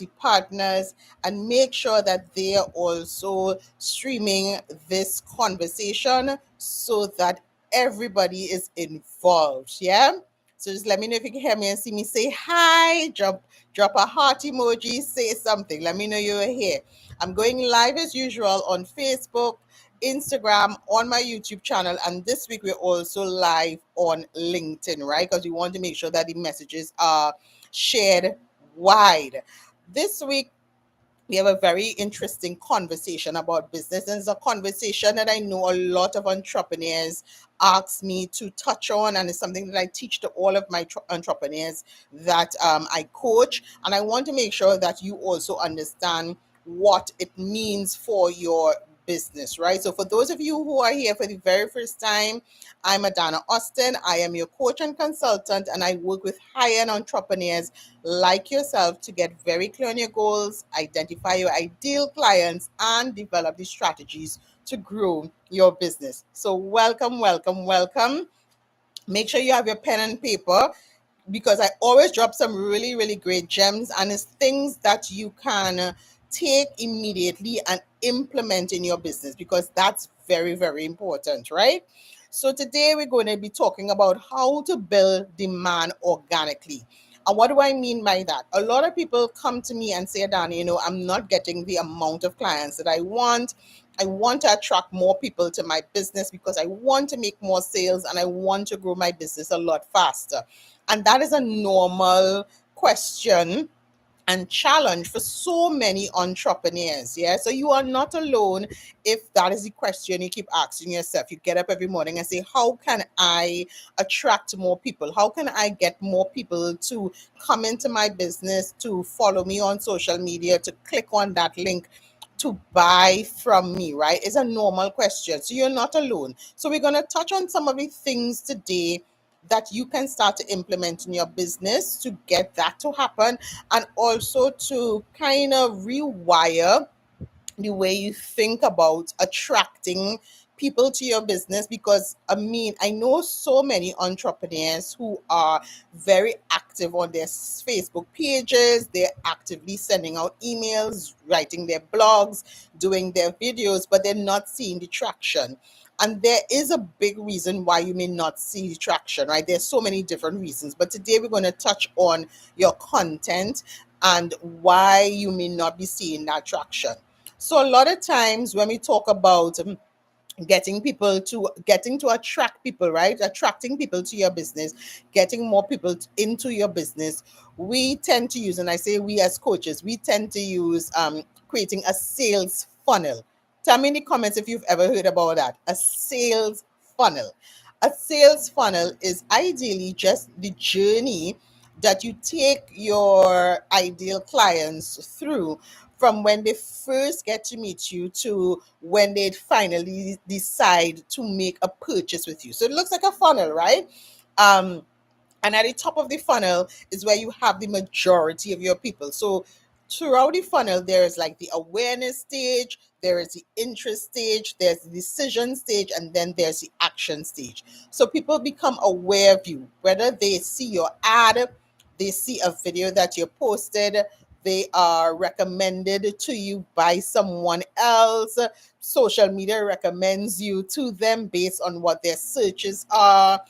partners, and make sure that they are also streaming this conversation so that everybody is involved. Yeah. So just let me know if you can hear me and see me. Say hi, drop a heart emoji, say something. Let me know you're here. I'm going live as usual on Facebook, Instagram, on my YouTube channel, and this week we're also live on LinkedIn, right? Because we want to make sure that the messages are shared wide. This week we have a very interesting conversation about business, and it's a conversation that I know a lot of entrepreneurs ask me to touch on, and it's something that I teach to all of my entrepreneurs that I coach, and I want to make sure that you also understand what it means for your business, right? So for those of you who are here for the very first time, I'm Adanna Austin. I am your coach and consultant, and I work with high-end entrepreneurs like yourself to get very clear on your goals, identify your ideal clients, and develop the strategies to grow your business. So welcome, welcome, welcome. Make sure you have your pen and paper because I always drop some really, really great gems, and it's things that you can take immediately and implement in your business because that's very, very important, right? So today we're going to be talking about how to build demand organically. And what do I mean by that? A lot of people come to me and say, Adanna, I'm not getting the amount of clients that I want. I want to attract more people to my business because I want to make more sales and I want to grow my business a lot faster. And that is a normal question and challenge for so many entrepreneurs. Yeah. So you are not alone if that is the question you keep asking yourself. You get up every morning and say, how can I attract more people? How can I get more people to come into my business, to follow me on social media, to click on that link? To buy from me, right? It's a normal question. So you're not alone. So we're going to touch on some of the things today that you can start to implement in your business to get that to happen, and also to kind of rewire the way you think about attracting people to your business. Because I know so many entrepreneurs who are very active on their Facebook pages. They're actively sending out emails, writing their blogs, doing their videos, but they're not seeing the traction. And there is a big reason why you may not see the traction, right? There's so many different reasons, but today we're going to touch on your content and why you may not be seeing that traction. So a lot of times when we talk about getting to attract people, right? Attracting people to your business, getting more people into your business, we tend to use, and I say we as coaches, we tend to use creating a sales funnel. Tell me in the comments if you've ever heard about that. A sales funnel. A sales funnel is ideally just the journey that you take your ideal clients through from when they first get to meet you to when they finally decide to make a purchase with you. So it looks like a funnel, right? Um, and at the top of the funnel is where you have the majority of your people. So throughout the funnel, there is like the awareness stage, there is the interest stage, there's the decision stage, and then there's the action stage. So people become aware of you, whether they see your ad, they see a video that you posted, they are recommended to you by someone else. Social media recommends you to them based on what their searches are.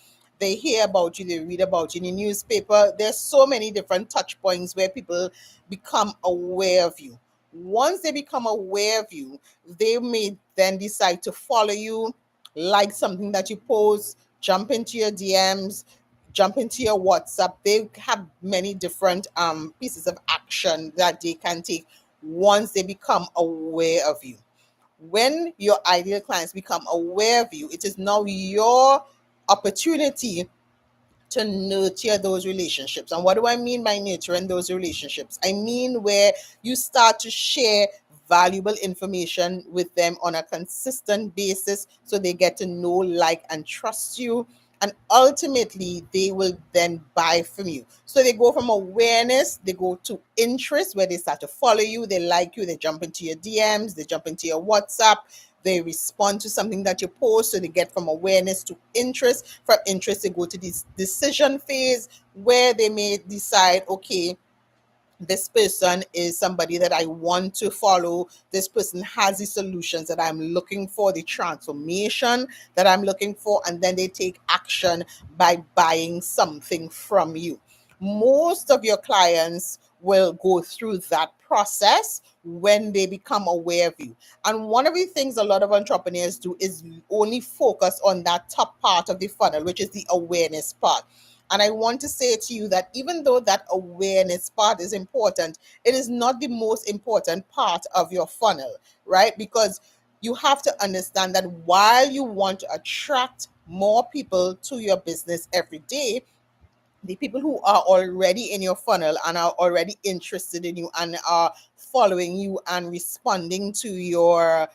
They hear about you, they read about you in the newspaper. There's so many different touch points where people become aware of you. Once they become aware of you, they may then decide to follow you, like something that you post, jump into your DMs, jump into your WhatsApp. They have many different pieces of action that they can take once they become aware of you. When your ideal clients become aware of you, it is now your opportunity to nurture those relationships. And what do I mean by nurturing those relationships? I mean where you start to share valuable information with them on a consistent basis so they get to know, like, and trust you. And ultimately, they will then buy from you. So they go from awareness, they go to interest, where they start to follow you, they like you, they jump into your DMs, they jump into your WhatsApp, they respond to something that you post. So they get from awareness to interest. From interest, they go to this decision phase where they may decide, okay, this person is somebody that I want to follow. This person has the solutions that I'm looking for, the transformation that I'm looking for, and then they take action by buying something from you. Most of your clients will go through that process when they become aware of you. And one of the things a lot of entrepreneurs do is only focus on that top part of the funnel, which is the awareness part. And I want to say to you that even though that awareness part is important, it is not the most important part of your funnel, right? Because you have to understand that while you want to attract more people to your business every day, the people who are already in your funnel and are already interested in you and are following you and responding to your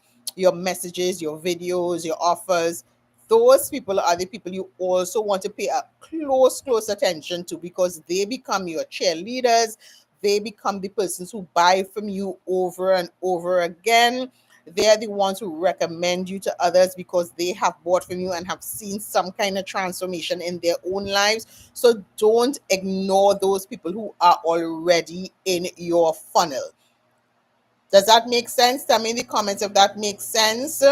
messages, your videos, your offers, those people are the people you also want to pay a close attention to, because they become your cheerleaders. They become the persons who buy from you over and over again. They're the ones who recommend you to others because they have bought from you and have seen some kind of transformation in their own lives. So don't ignore those people who are already in your funnel. Does that make sense? Tell me in the comments if that makes sense.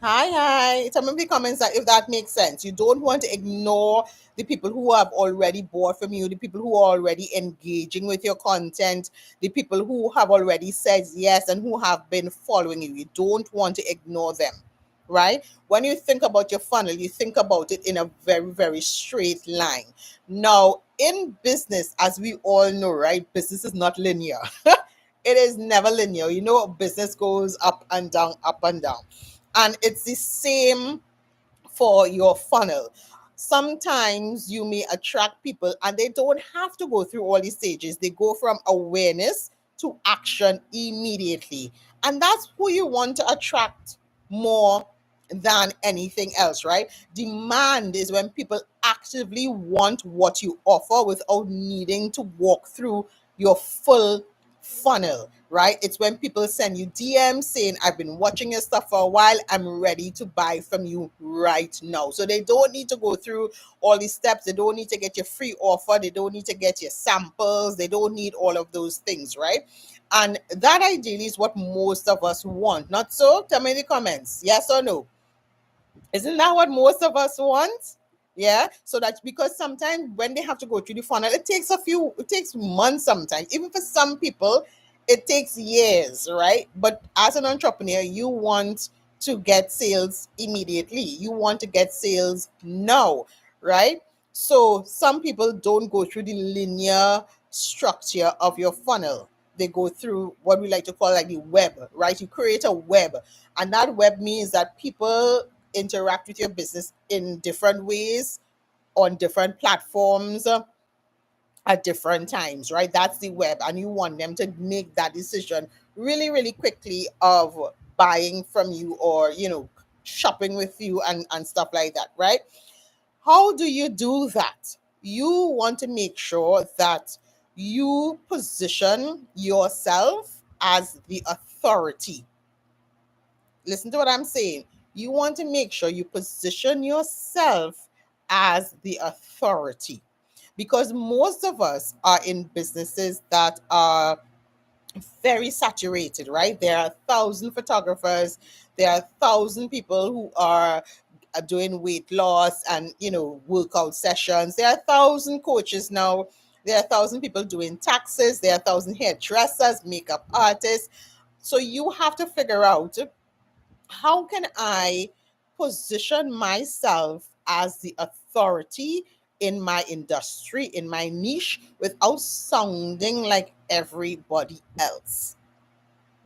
Hi. Tell me in the comments that if that makes sense. You don't want to ignore the people who have already bought from you, the people who are already engaging with your content, the people who have already said yes and who have been following you. You don't want to ignore them, right? When you think about your funnel, you think about it in a very straight line. Now, in business, as we all know, right, business is not linear. It is never linear. You know, business goes up and down, up and down. And it's the same for your funnel. Sometimes you may attract people and they don't have to go through all these stages. They go from awareness to action immediately. And that's who you want to attract more than anything else, right? Demand is when people actively want what you offer without needing to walk through your full funnel, right? It's when people send you DMs saying, I've been watching your stuff for a while. I'm ready to buy from you right now. So they don't need to go through all these steps. They don't need to get your free offer. They don't need to get your samples. They don't need all of those things, right? And that ideally is what most of us want. Not so? Tell me in the comments. Yes or no? Isn't that what most of us want? Yeah. So that's because sometimes when they have to go through the funnel, it takes months sometimes. Even for some people, it takes years, right? But as an entrepreneur, you want to get sales immediately. You want to get sales now, right? So some people don't go through the linear structure of your funnel. They go through what we like to call like the web, right? You create a web, and that web means that people interact with your business in different ways on different platforms at different times, right? That's the web. And you want them to make that decision really quickly of buying from you or, shopping with you and stuff like that, right? How do you do that? You want to make sure that you position yourself as the authority. Listen to what I'm saying. You want to make sure you position yourself as the authority, because most of us are in businesses that are very saturated, right? There are 1,000 photographers, there are 1,000 people who are doing weight loss and workout sessions. There are 1,000 coaches now. There are 1,000 people doing taxes. There are 1,000 hairdressers, makeup artists. So you have to figure out, how can I position myself as the authority in my industry, in my niche, without sounding like everybody else?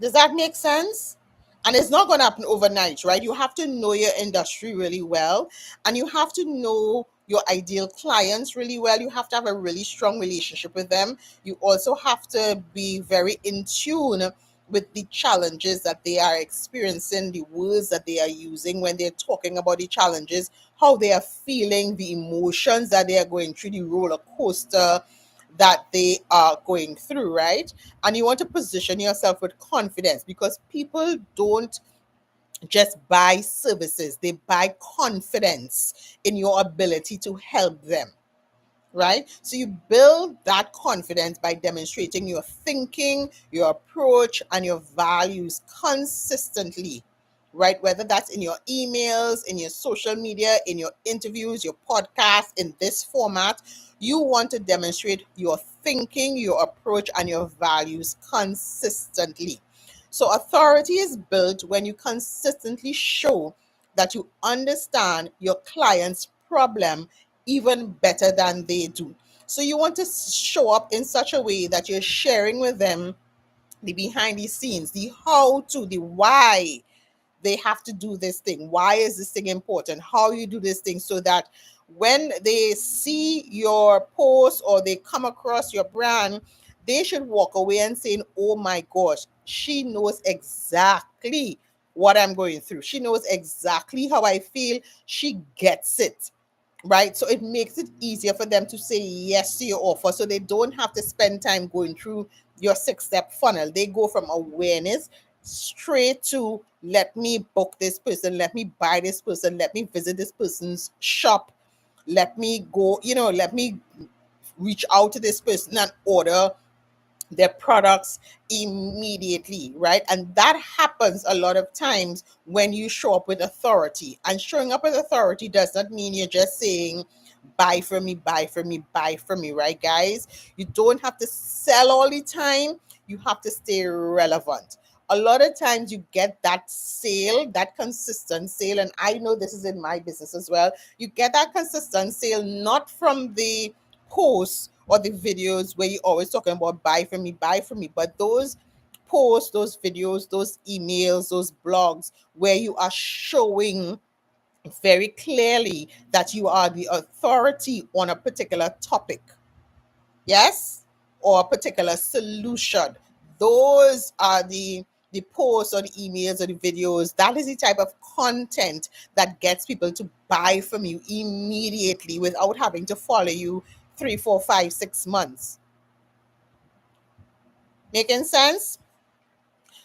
Does that make sense? And it's not going to happen overnight, right? You have to know your industry really well, and you have to know your ideal clients really well. You have to have a really strong relationship with them. You also have to be very in tune with the challenges that they are experiencing, the words that they are using when they're talking about the challenges, how they are feeling, the emotions that they are going through, the roller coaster that they are going through, right? And you want to position yourself with confidence, because people don't just buy services, they buy confidence in your ability to help them. right? So you build that confidence by demonstrating your thinking, your approach, and your values consistently, right? Whether that's in your emails, in your social media, in your interviews, your podcast, in this format, you want to demonstrate your thinking, your approach, and your values consistently. So authority is built when you consistently show that you understand your client's problem even better than they do. So you want to show up in such a way that you're sharing with them the behind the scenes, the how to, the why they have to do this thing. Why is this thing important? How you do this thing, so that when they see your post or they come across your brand, they should walk away and saying, oh my gosh, she knows exactly what I'm going through. She knows exactly how I feel. She gets it, right? So it makes it easier for them to say yes to your offer. So they don't have to spend time going through your 6 step funnel. They go from awareness straight to let me book this person, let me buy this person, let me visit this person's shop, let me go, let me reach out to this person and order their products immediately, right? And that happens a lot of times when you show up with authority. And showing up with authority does not mean you're just saying, buy from me, buy from me, buy from me, right, guys? You don't have to sell all the time, you have to stay relevant. A lot of times you get that sale, that consistent sale, and I know this is in my business as well. You get that consistent sale not from the posts or the videos where you're always talking about buy from me, but those posts, those videos, those emails, those blogs where you are showing very clearly that you are the authority on a particular topic, yes, or a particular solution. Those are the posts or the emails or the videos. That is the type of content that gets people to buy from you immediately without having to follow you 3, 4, 5, 6 months. Making sense?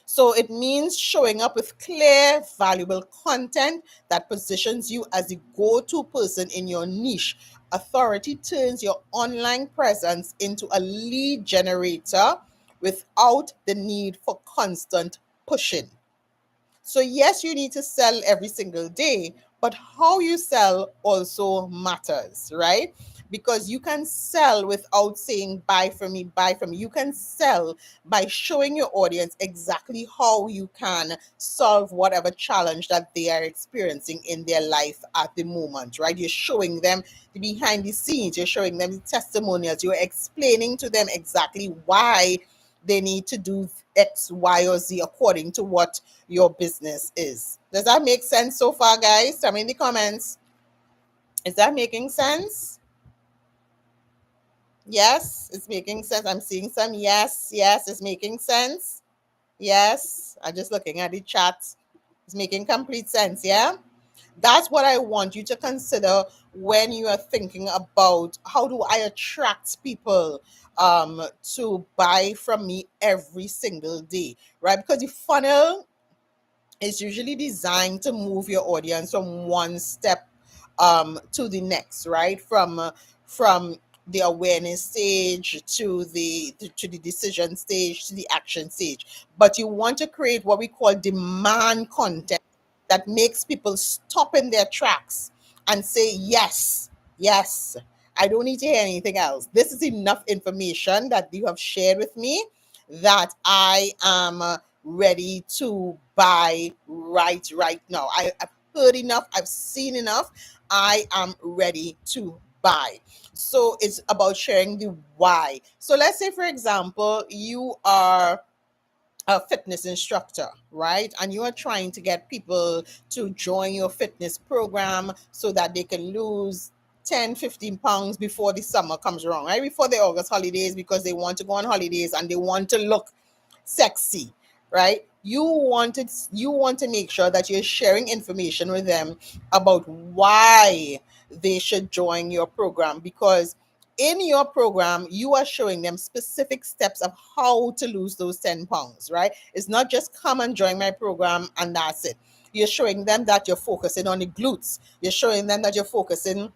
So it means showing up with clear, valuable content that positions you as the go to person in your niche. Authority turns your online presence into a lead generator without the need for constant pushing. So, yes, you need to sell every single day, but how you sell also matters, right? Because you can sell without saying, buy from me, buy from me. You can sell by showing your audience exactly how you can solve whatever challenge that they are experiencing in their life at the moment, right? You're showing them the behind the scenes, you're showing them the testimonials, you're explaining to them exactly why they need to do X, Y, or Z according to what your business is. Does that make sense so far, guys? Tell me in the comments. Is that making sense? Yes, it's making sense. I'm seeing some yes, yes, it's making sense. Yes, I'm just looking at the chat. It's making complete sense, yeah? That's what I want you to consider when you are thinking about how do I attract people to buy from me every single day, right? Because the funnel is usually designed to move your audience from one step to the next, right? From the awareness stage to the decision stage to the action stage. But you want to create what we call demand content that makes people stop in their tracks and say, yes, yes, I don't need to hear anything else. This is enough information that you have shared with me that I am ready to buy right now. I've heard enough, I've seen enough. I am ready to buy. So it's about sharing the why. So let's say, for example, you are a fitness instructor, right? And you are trying to get people to join your fitness program so that they can lose 10, 15 pounds before the summer comes around, right? Before the August holidays, because they want to go on holidays and they want to look sexy, right? You want to make sure that you're sharing information with them about why they should join your program, because in your program you are showing them specific steps of how to lose those 10 pounds, right? It's not just come and join my program and that's it. You're showing them that you're focusing on the glutes, you're showing them that you're focusing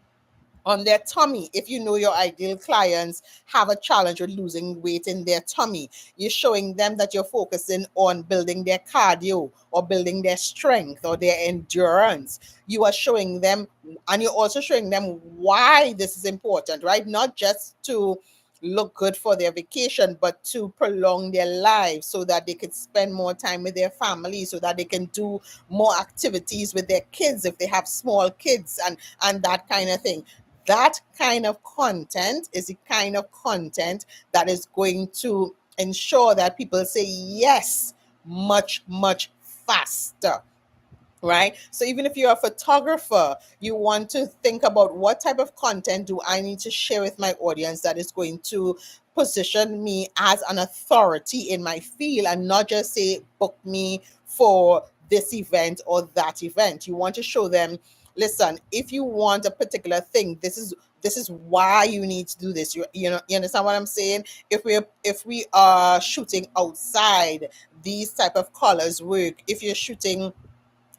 on their tummy. If you know your ideal clients have a challenge with losing weight in their tummy, you're showing them that you're focusing on building their cardio or building their strength or their endurance. You are showing them, and you're also showing them why this is important, right? Not just to look good for their vacation, but to prolong their lives so that they could spend more time with their family, so that they can do more activities with their kids if they have small kids, and that kind of thing. That kind of content is the kind of content that is going to ensure that people say yes much, much faster, right? So even if you're a photographer, you want to think about what type of content do I need to share with my audience that is going to position me as an authority in my field, and not just say book me for this event or that event. You want to show them, listen, if you want a particular thing, this is why you need to do this. You understand what I'm saying? If we are shooting outside, these type of colors work. If you're shooting,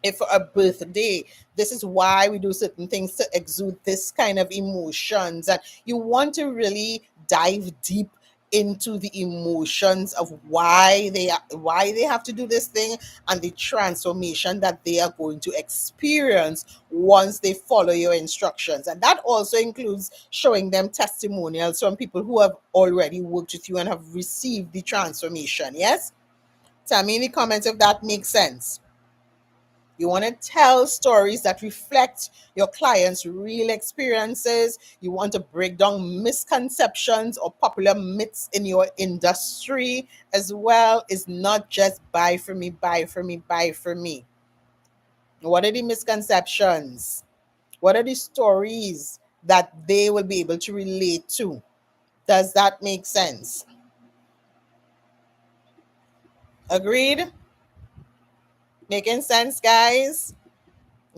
if for a birthday, this is why we do certain things to exude this kind of emotions. And you want to really dive deep into the emotions of why they have to do this thing, and the transformation that they are going to experience once they follow your instructions. And that also includes showing them testimonials from people who have already worked with you and have received the transformation. Yes, tell me in the comments if that makes sense. You want to tell stories that reflect your clients' real experiences. You want to break down misconceptions or popular myths in your industry as well. It's not just buy for me, buy for me, buy for me. What are the misconceptions? What are the stories that they will be able to relate to? Does that make sense? Agreed? Making sense, guys?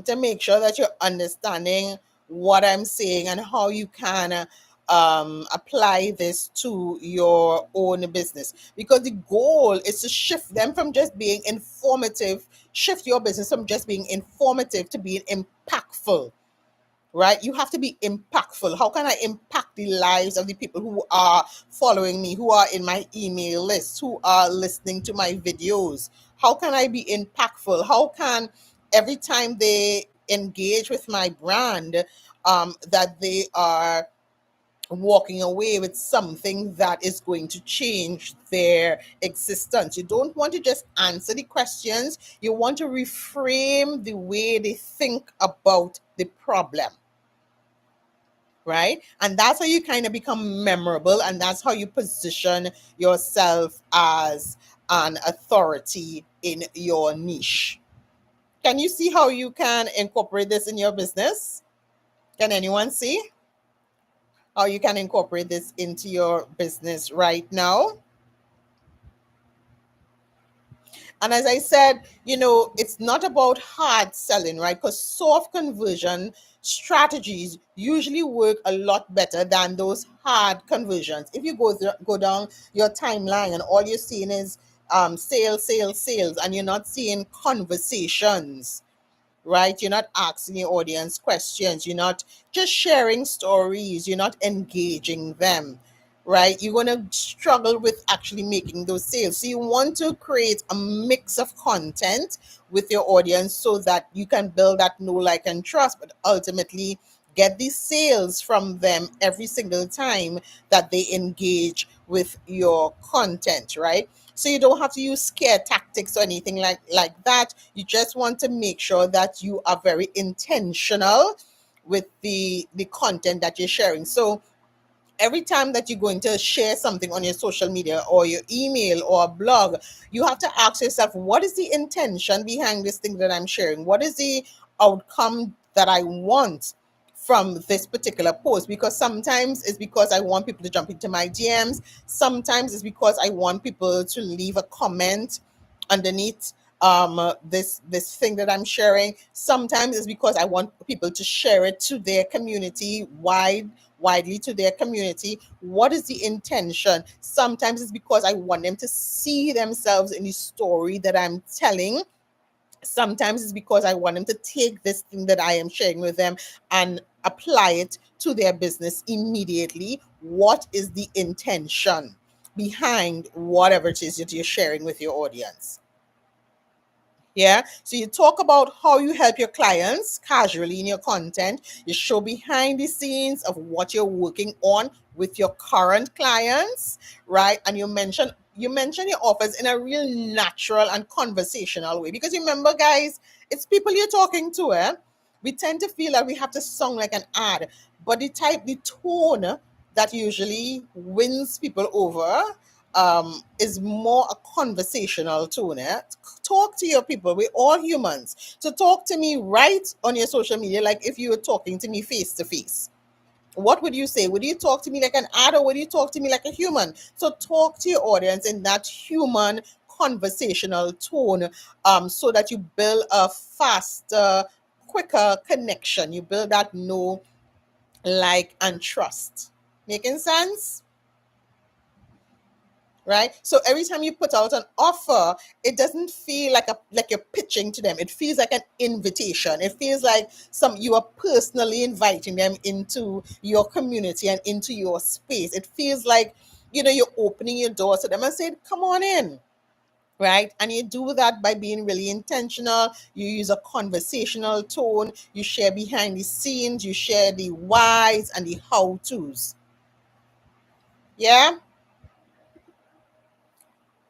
To make sure that you're understanding what I'm saying and how you can apply this to your own business. Because the goal is to shift them from just being informative, shift your business from just being informative to being impactful, right? You have to be impactful. How can I impact the lives of the people who are following me, who are in my email list, who are listening to my videos? How can I be impactful? How can every time they engage with my brand, that they are walking away with something that is going to change their existence? You don't want to just answer the questions, you want to reframe the way they think about the problem, right? And that's how you kind of become memorable, and that's how you position yourself as an authority in your niche. Can you see how you can incorporate this in your business? Can anyone see how you can incorporate this into your business right now? And as I said, it's not about hard selling, right? Because soft conversion strategies usually work a lot better than those hard conversions. If you go down your timeline and all you're seeing is sales, sales, sales, and you're not seeing conversations, right? You're not asking your audience questions. You're not just sharing stories. You're not engaging them, right? You're going to struggle with actually making those sales. So you want to create a mix of content with your audience so that you can build that know, like, and trust, but ultimately get these sales from them every single time that they engage with your content, right? So you don't have to use scare tactics or anything like that. You just want to make sure that you are very intentional with the content that you're sharing. So every time that you're going to share something on your social media or your email or a blog, you have to ask yourself, what is the intention behind this thing that I'm sharing? What is the outcome that I want from this particular post? Because sometimes it's because I want people to jump into my DMs. Sometimes it's because I want people to leave a comment underneath this thing that I'm sharing. Sometimes it's because I want people to share it to their community, widely to their community. What is the intention? Sometimes it's because I want them to see themselves in the story that I'm telling. Sometimes it's because I want them to take this thing that I am sharing with them and apply it to their business immediately. What is the intention behind whatever it is that you're sharing with your audience? Yeah. So you talk about how you help your clients casually in your content. You show behind the scenes of what you're working on with your current clients, right? And you mention your offers in a real natural and conversational way. Because remember, guys, it's people you're talking to, eh? We tend to feel that we have to sound like an ad, but the tone that usually wins people over is more a conversational tone. Eh? Talk to your people. We're all humans. So talk to me right on your social media, like if you were talking to me face to face. What would you say? Would you talk to me like an ad, or would you talk to me like a human? So talk to your audience in that human conversational tone, so that you build a faster, quicker connection. You build that know, like, and trust. Making sense? Right? So every time you put out an offer, it doesn't feel like you're pitching to them. It feels like an invitation. It feels like some you are personally inviting them into your community and into your space. It feels like, you're opening your door to them and saying, "Come on in." Right? And you do that by being really intentional. You use a conversational tone, you share behind the scenes, you share the whys and the how to's. Yeah?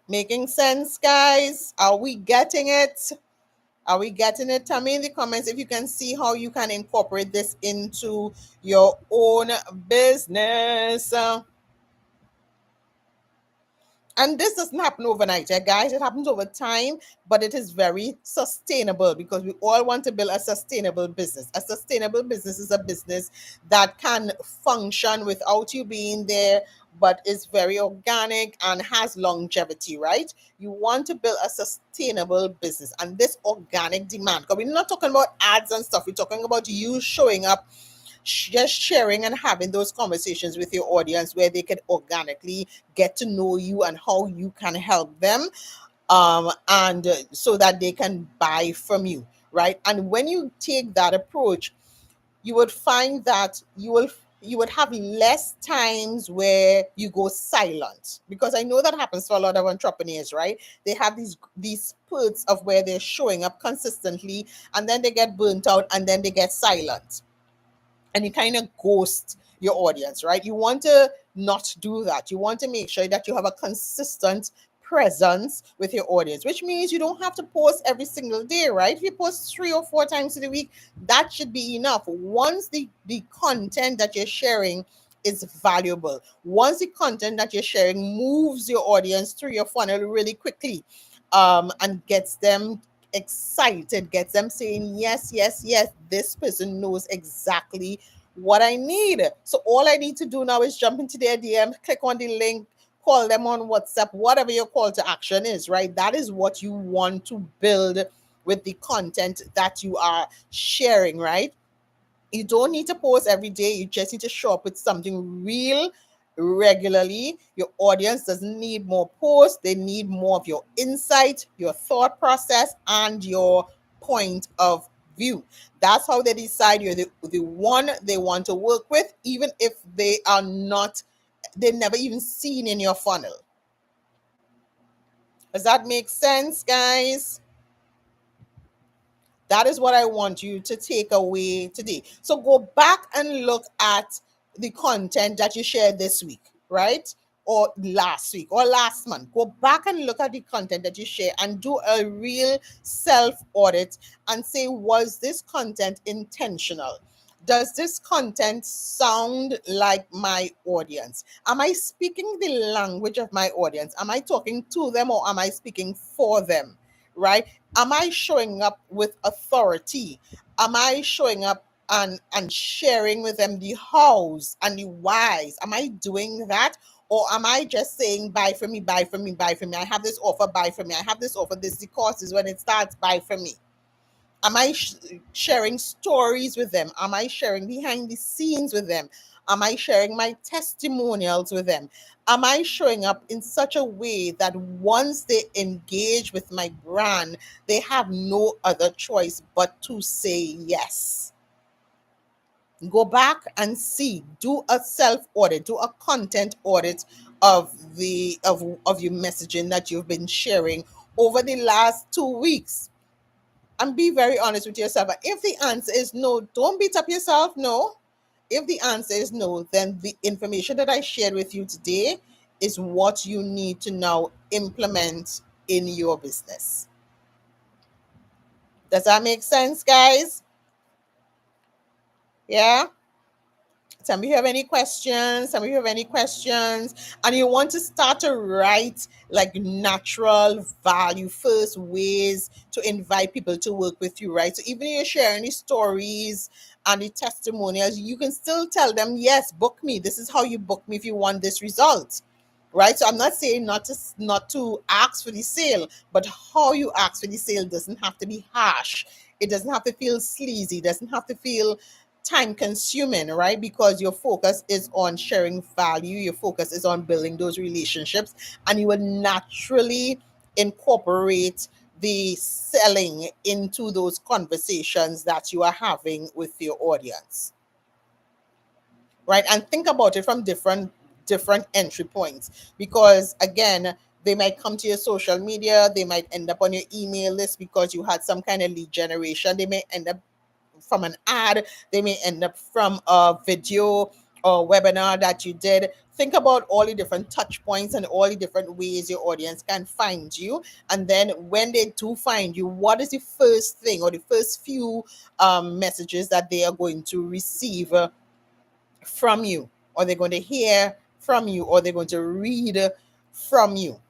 Making sense, guys? Are we getting it? Are we getting it? Tell me in the comments if you can see how you can incorporate this into your own business. And this doesn't happen overnight, guys. It happens over time, but it is very sustainable because we all want to build a sustainable business. A sustainable business is a business that can function without you being there, but is very organic and has longevity, right? You want to build a sustainable business, and this organic demand, because we're not talking about ads and stuff, we're talking about you showing up, just sharing and having those conversations with your audience where they can organically get to know you and how you can help them, and so that they can buy from you, right? And when you take that approach, you would find that you would have less times where you go silent, because I know that happens to a lot of entrepreneurs, right? They have these spurts of where they're showing up consistently, and then they get burnt out, and then they get silent, and you kind of ghost your audience, right? You want to not do that. You want to make sure that you have a consistent presence with your audience, which means you don't have to post every single day, right? If you post 3 or 4 times in a week, that should be enough. Once the content that you're sharing is valuable, once the content that you're sharing moves your audience through your funnel really quickly, and gets them excited, gets them saying, "Yes, yes, yes, this person knows exactly what I need." So all I need to do now is jump into their DM, click on the link, call them on WhatsApp, whatever your call to action is, right? That is what you want to build with the content that you are sharing, right? You don't need to post every day. You just need to show up with something real regularly. Your audience doesn't need more posts. They need more of your insight, your thought process, and your point of view. That's how they decide you're the one they want to work with, even if they've never even seen in your funnel. Does that make sense, guys? That is what I want you to take away today. So go back and look at the content that you shared this week, right? Or last week or last month. Go back and look at the content that you share and do a real self audit and say, was this content intentional? Does this content sound like my audience? Am I speaking the language of my audience? Am I talking to them, or am I speaking for them? Right? Am I showing up with authority? Am I showing up and sharing with them the hows and the whys? Am I doing that? Or am I just saying, "Buy from me, buy from me, buy from me. I have this offer, buy from me. I have this offer, this the cost is when it starts, buy from me." Am I sharing stories with them? Am I sharing behind the scenes with them? Am I sharing my testimonials with them? Am I showing up in such a way that once they engage with my brand, they have no other choice but to say yes? Go back and see, do a self audit, do a content audit of of your messaging that you've been sharing over the last 2 weeks, and be very honest with yourself. If the answer is no, don't beat up yourself. No. If the answer is no, then the information that I shared with you today is what you need to now implement in your business. Does that make sense, guys? Yeah. Tell me if you have any questions. Tell me if you have any questions. And you want to start to write like natural value first ways to invite people to work with you, right? So even if you're sharing the stories and the testimonials, you can still tell them, yes, book me. This is how you book me if you want this result. Right. So I'm not saying not to ask for the sale, but how you ask for the sale doesn't have to be harsh. It doesn't have to feel sleazy. It doesn't have to feel time consuming, right? Because your focus is on sharing value, your focus is on building those relationships, and you will naturally incorporate the selling into those conversations that you are having with your audience, right? And think about it from different entry points, because again, they might come to your social media, they might end up on your email list because you had some kind of lead generation, they may end up from an ad, they may end up from a video or webinar that you did. Think about all the different touch points and all the different ways your audience can find you. And then when they do find you, what is the first thing or the first few messages that they are going to receive from you, or they're going to hear from you, or they're going to read from you?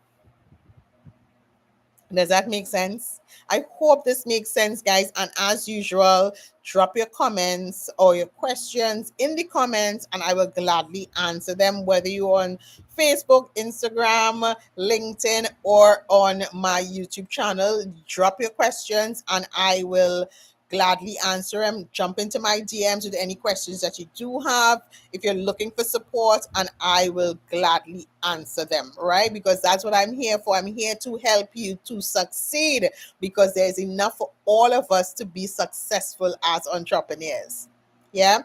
Does that make sense? I hope this makes sense, guys. And as usual, drop your comments or your questions in the comments, and I will gladly answer them, whether you're on Facebook, Instagram, LinkedIn, or on my YouTube channel. Drop your questions, and I will gladly answer them. Jump into my DMs with any questions that you do have if you're looking for support, and I will gladly answer them, right? Because that's what I'm here for. I'm here to help you to succeed, because there's enough for all of us to be successful as entrepreneurs. Yeah.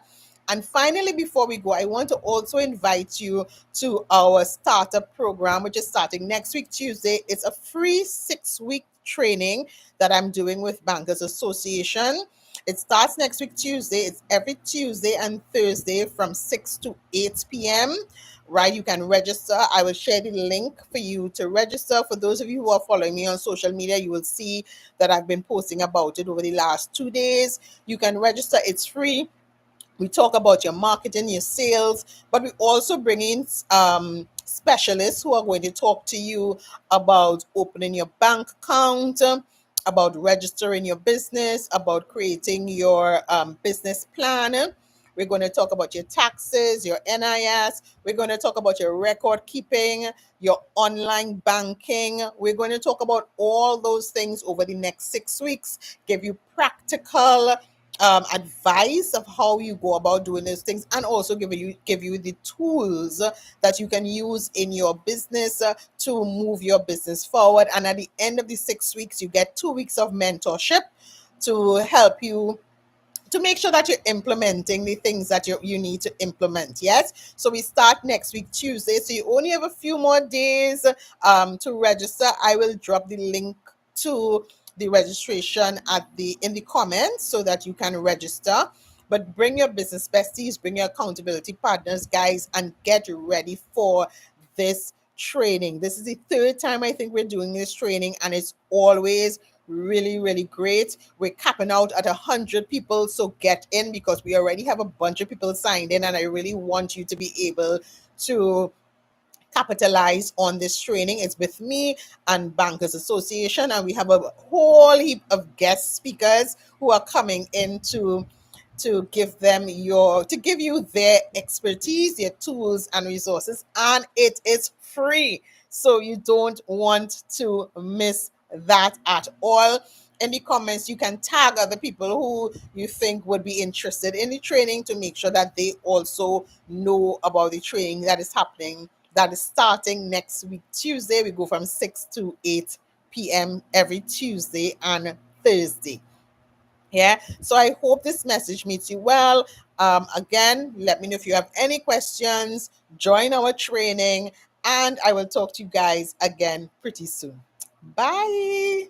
And finally, before we go, I want to also invite you to our startup program, which is starting next week, Tuesday. It's a free 6-week training that I'm doing with Bankers Association. It starts next week, Tuesday. It's every Tuesday and Thursday from 6 to 8 p.m. Right? You can register. I will share the link for you to register. For those of you who are following me on social media, you will see that I've been posting about it over the last 2 days. You can register. It's free. We talk about your marketing, your sales, but we also bring in specialists who are going to talk to you about opening your bank account, about registering your business, about creating your business plan. We're going to talk about your taxes, your NIS. We're going to talk about your record keeping, your online banking. We're going to talk about all those things over the next 6 weeks, give you practical advice of how you go about doing those things, and also give you the tools that you can use in your business to move your business forward. And at the end of the 6 weeks, you get 2 weeks of mentorship to help you to make sure that you're implementing the things that you need to implement. Yes. So we start next week, Tuesday. So you only have a few more days to register. I will drop the link to the registration in the comments so that you can register. But bring your business besties, bring your accountability partners, guys, and get ready for this training. This is the third time I think we're doing this training, and it's always really, really great. We're capping out at 100 people, so get in, because we already have a bunch of people signed in, and I really want you to be able to capitalize on this training. It's with me and Bankers Association, and we have a whole heap of guest speakers who are coming in to give you their expertise, their tools and resources, and it is free. So you don't want to miss that at all. In the comments, you can tag other people who you think would be interested in the training to make sure that they also know about the training that is happening, that is starting next week, Tuesday. We go from 6 to 8 p.m. every Tuesday and Thursday. Yeah. So I hope this message meets you well. Again, let me know if you have any questions. Join our training, and I will talk to you guys again pretty soon. Bye.